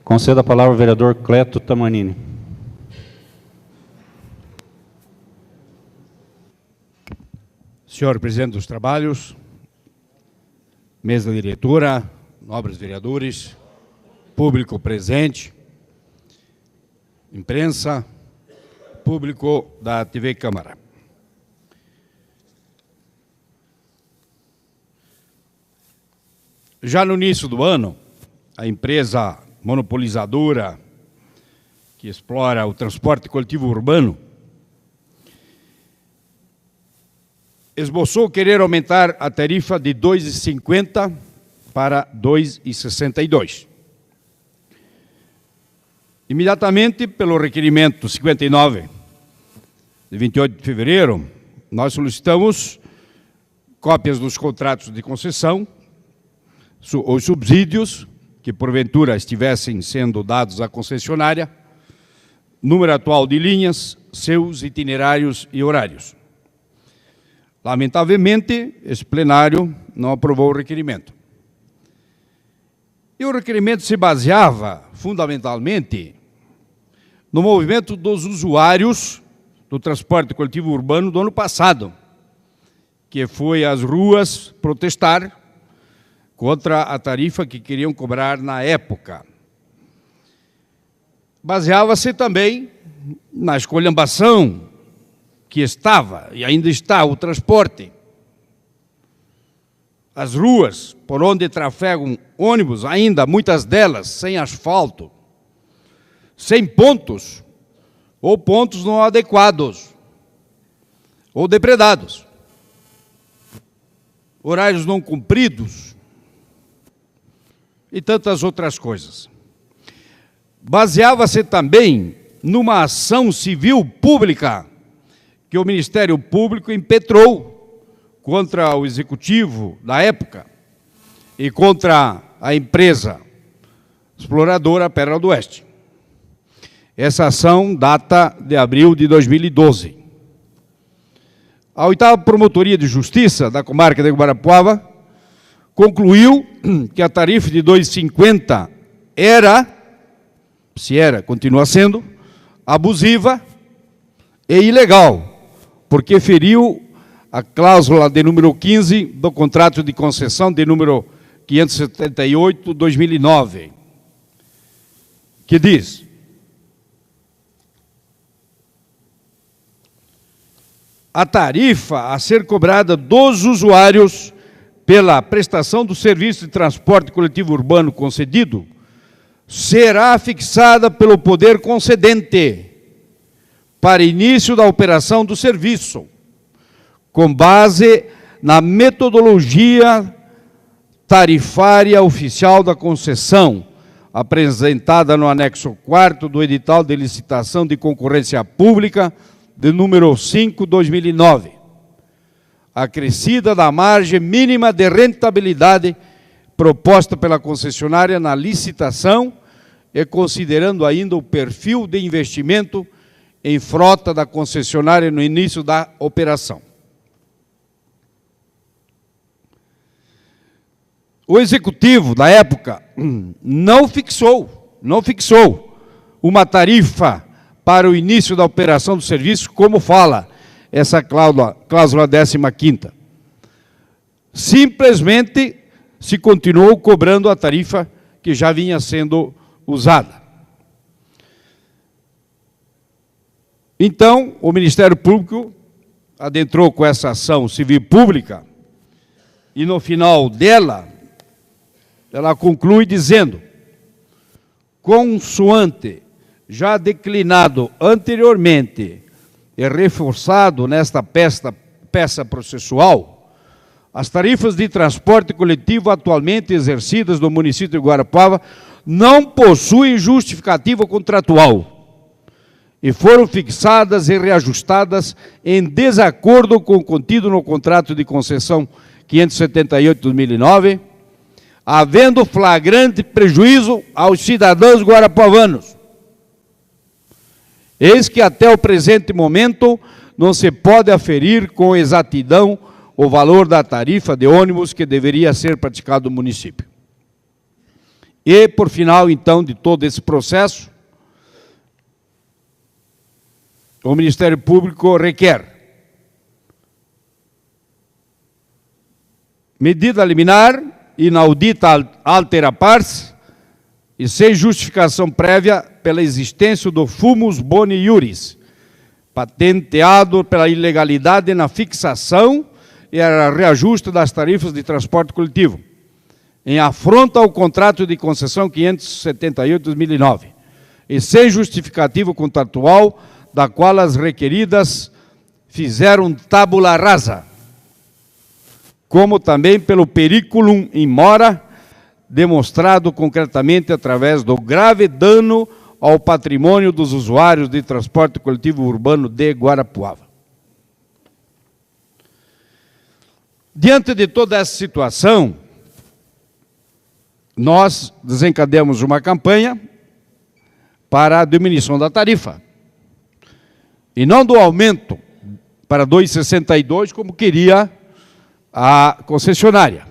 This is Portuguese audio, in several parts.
Concedo a palavra ao vereador Cleto Tamanini. Senhor presidente dos trabalhos, mesa diretora, nobres vereadores, público presente, imprensa, público da TV Câmara. Já no início do ano, a empresa monopolizadora que explora o transporte coletivo urbano esboçou querer aumentar a tarifa de R$ 2,50 para R$ 2,62. Imediatamente, pelo requerimento 59, de 28 de fevereiro, nós solicitamos cópias dos contratos de concessão, os subsídios que porventura estivessem sendo dados à concessionária, número atual de linhas, seus itinerários e horários. Lamentavelmente, esse plenário não aprovou o requerimento. E o requerimento se baseava, fundamentalmente, no movimento dos usuários do transporte coletivo urbano do ano passado, que foi às ruas protestar contra a tarifa que queriam cobrar na época. Baseava-se também na esculhambação que estava e ainda está o transporte. As ruas por onde trafegam ônibus, ainda muitas delas sem asfalto, sem pontos, ou pontos não adequados, ou depredados, horários não cumpridos, e tantas outras coisas. Baseava-se também numa ação civil pública que o Ministério Público impetrou contra o Executivo da época e contra a empresa exploradora Pérola do Oeste. Essa ação data de abril de 2012. A 8ª Promotoria de Justiça da comarca de Guarapuava concluiu que a tarifa de R$ 2,50 continua sendo, abusiva e ilegal, porque feriu a cláusula de número 15 do contrato de concessão de número 578/2009, que diz: a tarifa a ser cobrada dos usuários pela prestação do serviço de transporte coletivo urbano concedido será fixada pelo poder concedente para início da operação do serviço, com base na metodologia tarifária oficial da concessão, apresentada no anexo 4º do edital de licitação de concorrência pública de número 5/2009, acrescida da margem mínima de rentabilidade proposta pela concessionária na licitação e considerando ainda o perfil de investimento em frota da concessionária no início da operação. O Executivo, da época, não fixou uma tarifa para o início da operação do serviço, como fala essa cláusula 15ª. Simplesmente se continuou cobrando a tarifa que já vinha sendo usada. Então, o Ministério Público adentrou com essa ação civil pública e, no final dela, ela conclui dizendo: consoante já declinado anteriormente e reforçado nesta peça processual, as tarifas de transporte coletivo atualmente exercidas no município de Guarapuava não possuem justificativa contratual e foram fixadas e reajustadas em desacordo com o contido no contrato de concessão 578/2009, havendo flagrante prejuízo aos cidadãos guarapuavanos. Eis que até o presente momento não se pode aferir com exatidão o valor da tarifa de ônibus que deveria ser praticado no município. E, por final, então, de todo esse processo, o Ministério Público requer medida liminar, inaudita altera pars e sem justificação prévia pela existência do fumus boni iuris, patenteado pela ilegalidade na fixação e reajuste das tarifas de transporte coletivo, em afronta ao contrato de concessão 578/2009, e sem justificativo contratual, da qual as requeridas fizeram tábula rasa, como também pelo periculum in mora, demonstrado concretamente através do grave dano ao patrimônio dos usuários de transporte coletivo urbano de Guarapuava. Diante de toda essa situação, nós desencadeamos uma campanha para a diminuição da tarifa, e não do aumento para 2,62, como queria a concessionária.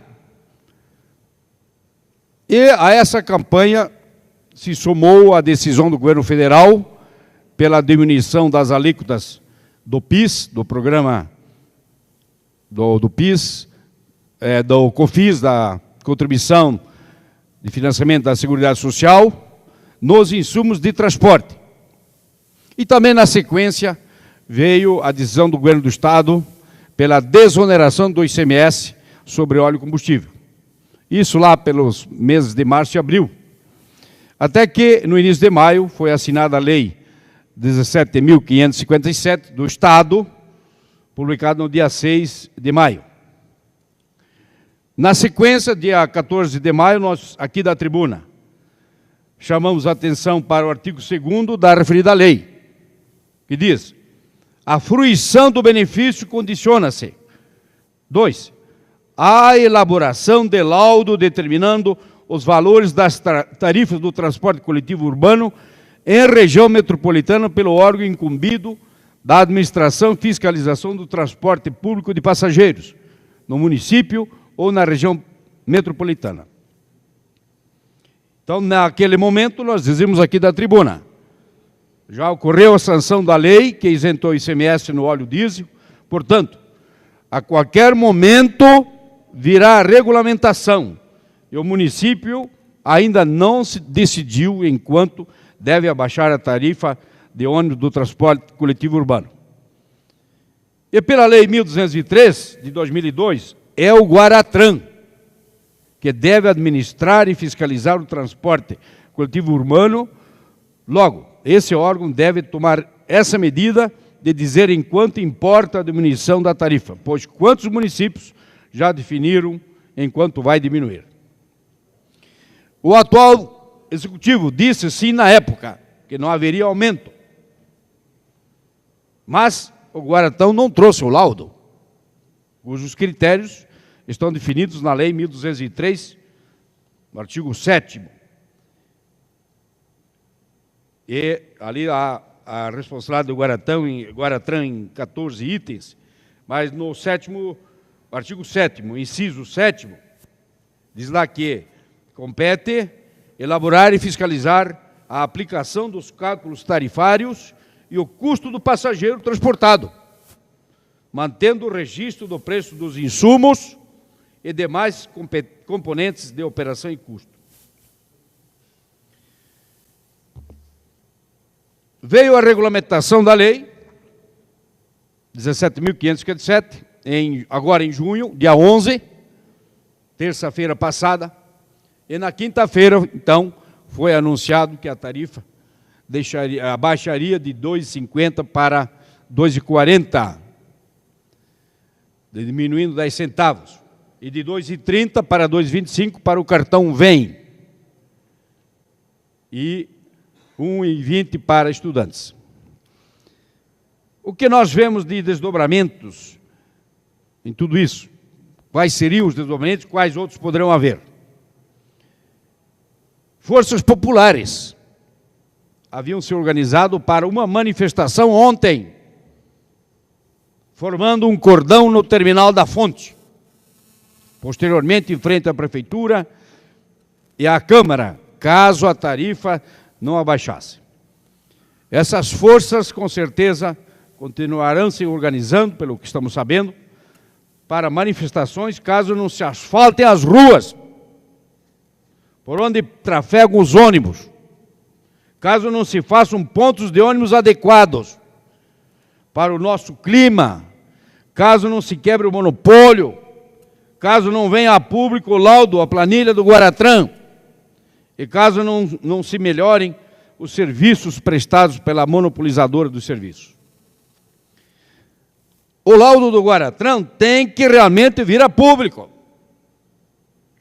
E a essa campanha se somou a decisão do governo federal pela diminuição das alíquotas do PIS, do programa do PIS, do COFINS, da contribuição de financiamento da Seguridade Social, nos insumos de transporte. E também, na sequência, veio a decisão do governo do Estado pela desoneração do ICMS sobre óleo e combustível. Isso lá pelos meses de março e abril. Até que, no início de maio, foi assinada a Lei 17.557 do Estado, publicada no dia 6 de maio. Na sequência, dia 14 de maio, nós, aqui da tribuna, chamamos a atenção para o artigo 2º da referida lei, que diz: a fruição do benefício condiciona-se. 2. A elaboração de laudo determinando os valores das tarifas do transporte coletivo urbano em região metropolitana pelo órgão incumbido da administração e fiscalização do transporte público de passageiros, no município ou na região metropolitana. Então, naquele momento, nós dizemos aqui da tribuna, já ocorreu a sanção da lei que isentou o ICMS no óleo diesel, portanto, a qualquer momento virá a regulamentação, e o município ainda não se decidiu enquanto deve abaixar a tarifa de ônibus do transporte coletivo urbano. E pela Lei 1.203, de 2002, é o Guaratran que deve administrar e fiscalizar o transporte coletivo urbano. Logo, esse órgão deve tomar essa medida de dizer em quanto importa a diminuição da tarifa, pois quantos municípios já definiram em quanto vai diminuir. O atual executivo disse sim na época que não haveria aumento, mas o Guaratão não trouxe o laudo, cujos critérios estão definidos na Lei 1.203, no artigo 7º. E ali a responsabilidade do Guaratran em 14 itens, mas no artigo 7º, inciso 7º, diz lá que compete elaborar e fiscalizar a aplicação dos cálculos tarifários e o custo do passageiro transportado, mantendo o registro do preço dos insumos e demais componentes de operação e custo. Veio a regulamentação da lei 17.557, agora em junho, dia 11, terça-feira passada, e na quinta-feira, então, foi anunciado que a tarifa abaixaria de 2,50 para 2,40, diminuindo 10 centavos, e de 2,30 para 2,25 para o cartão Vem, e 1,20 para estudantes. O que nós vemos de desdobramentos em tudo isso? Quais seriam os desdobramentos, quais outros poderão haver? Forças populares haviam se organizado para uma manifestação ontem, formando um cordão no terminal da Fonte. Posteriormente, em frente à Prefeitura e à Câmara, caso a tarifa não abaixasse. Essas forças, com certeza, continuarão se organizando, pelo que estamos sabendo, para manifestações, caso não se asfaltem as ruas, por onde trafegam os ônibus, caso não se façam pontos de ônibus adequados para o nosso clima, caso não se quebre o monopólio, caso não venha a público o laudo, a planilha do Guaratran, e caso não se melhorem os serviços prestados pela monopolizadora dos serviços. O laudo do Guaratran tem que realmente vir a público,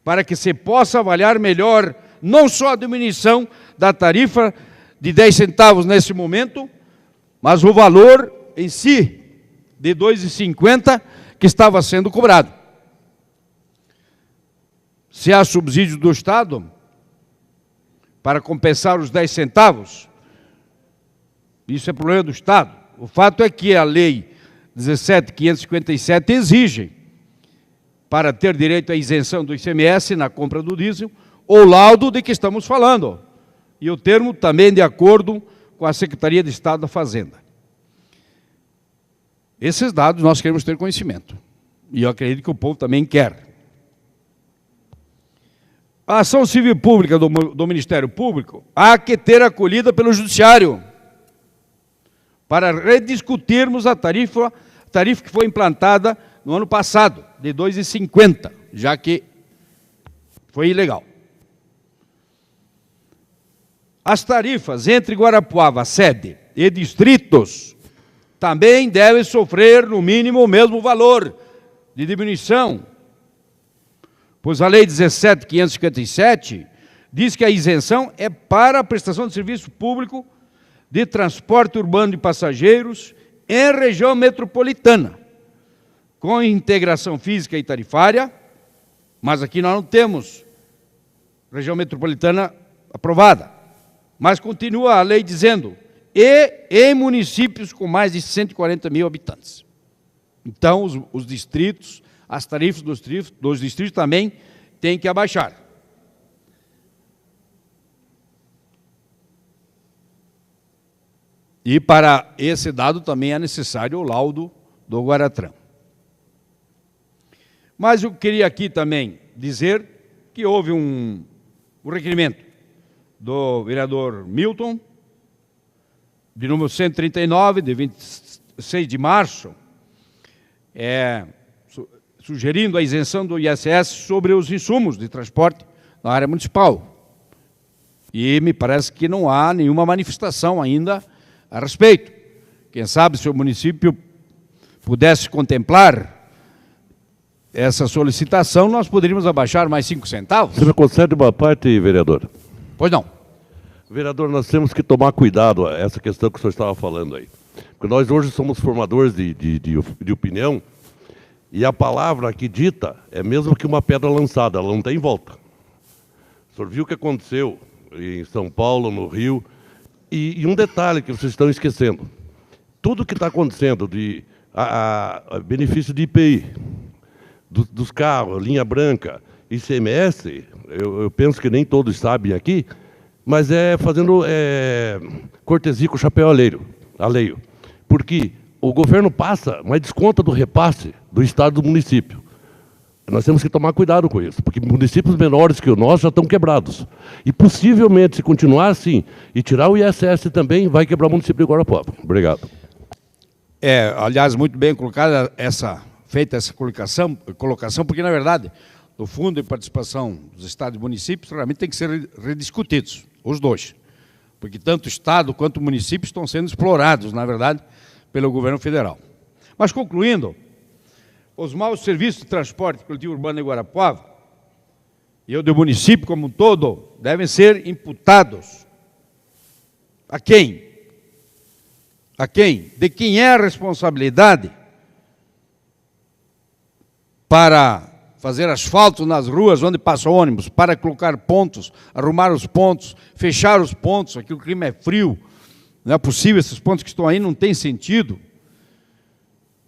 para que se possa avaliar melhor não só a diminuição da tarifa de 10 centavos nesse momento, mas o valor em si de R$ 2,50 que estava sendo cobrado. Se há subsídio do Estado para compensar os 10 centavos, isso é problema do Estado. O fato é que a Lei 17.557 exige, para ter direito à isenção do ICMS na compra do diesel, o laudo de que estamos falando. E o termo também de acordo com a Secretaria de Estado da Fazenda. Esses dados nós queremos ter conhecimento. E eu acredito que o povo também quer. A ação civil pública do Ministério Público há que ter acolhida pelo Judiciário para rediscutirmos a tarifa que foi implantada no ano passado, de R$ 2,50, já que foi ilegal. As tarifas entre Guarapuava, sede e distritos também devem sofrer, no mínimo, o mesmo valor de diminuição, pois a Lei 17.557 diz que a isenção é para a prestação de serviço público de transporte urbano de passageiros em região metropolitana, com integração física e tarifária, mas aqui nós não temos região metropolitana aprovada. Mas continua a lei dizendo, e em municípios com mais de 140 mil habitantes. Então, os distritos, as tarifas dos distritos também têm que abaixar. E para esse dado também é necessário o laudo do Guaratran. Mas eu queria aqui também dizer que houve um requerimento do vereador Milton, de número 139, de 26 de março, sugerindo a isenção do ISS sobre os insumos de transporte na área municipal. E me parece que não há nenhuma manifestação ainda a respeito. Quem sabe se o município pudesse contemplar essa solicitação, nós poderíamos abaixar mais 5 centavos. Você me concede uma parte, vereador? Pois não. Vereador, nós temos que tomar cuidado a essa questão que o senhor estava falando aí. Porque nós hoje somos formadores de opinião, e a palavra que dita é mesmo que uma pedra lançada, ela não tem volta. O senhor viu o que aconteceu em São Paulo, no Rio, e um detalhe que vocês estão esquecendo. Tudo que está acontecendo de benefício de IPI, dos carros, linha branca, ICMS, eu penso que nem todos sabem aqui, mas é fazendo cortesia com o chapéu alheio. Porque o governo passa, mas desconta do repasse do Estado e do município. Nós temos que tomar cuidado com isso, porque municípios menores que o nosso já estão quebrados. E possivelmente, se continuar assim, e tirar o ISS também, vai quebrar o município de Guarapuava. Obrigado. Aliás, muito bem colocada feita essa colocação, porque, na verdade, o Fundo de Participação dos Estados e Municípios realmente tem que ser rediscutidos, os dois. Porque tanto o Estado quanto o município estão sendo explorados, na verdade, pelo governo federal. Mas, concluindo, os maus serviços de transporte coletivo urbano em Guarapuava e o do município como um todo devem ser imputados a quem? A quem? De quem é a responsabilidade para fazer asfalto nas ruas onde passa ônibus, para colocar pontos, arrumar os pontos, fechar os pontos, aqui o clima é frio, não é possível, esses pontos que estão aí não tem sentido.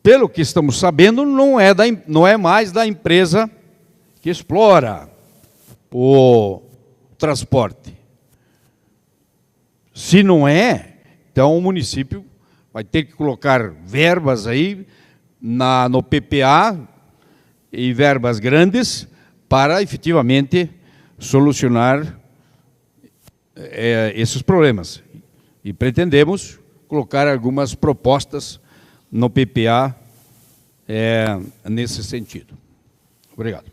Pelo que estamos sabendo, não é mais da empresa que explora o transporte, Se não é, então o município vai ter que colocar verbas aí no PPA e verbas grandes para efetivamente solucionar esses problemas. E pretendemos colocar algumas propostas no PPA nesse sentido. Obrigado.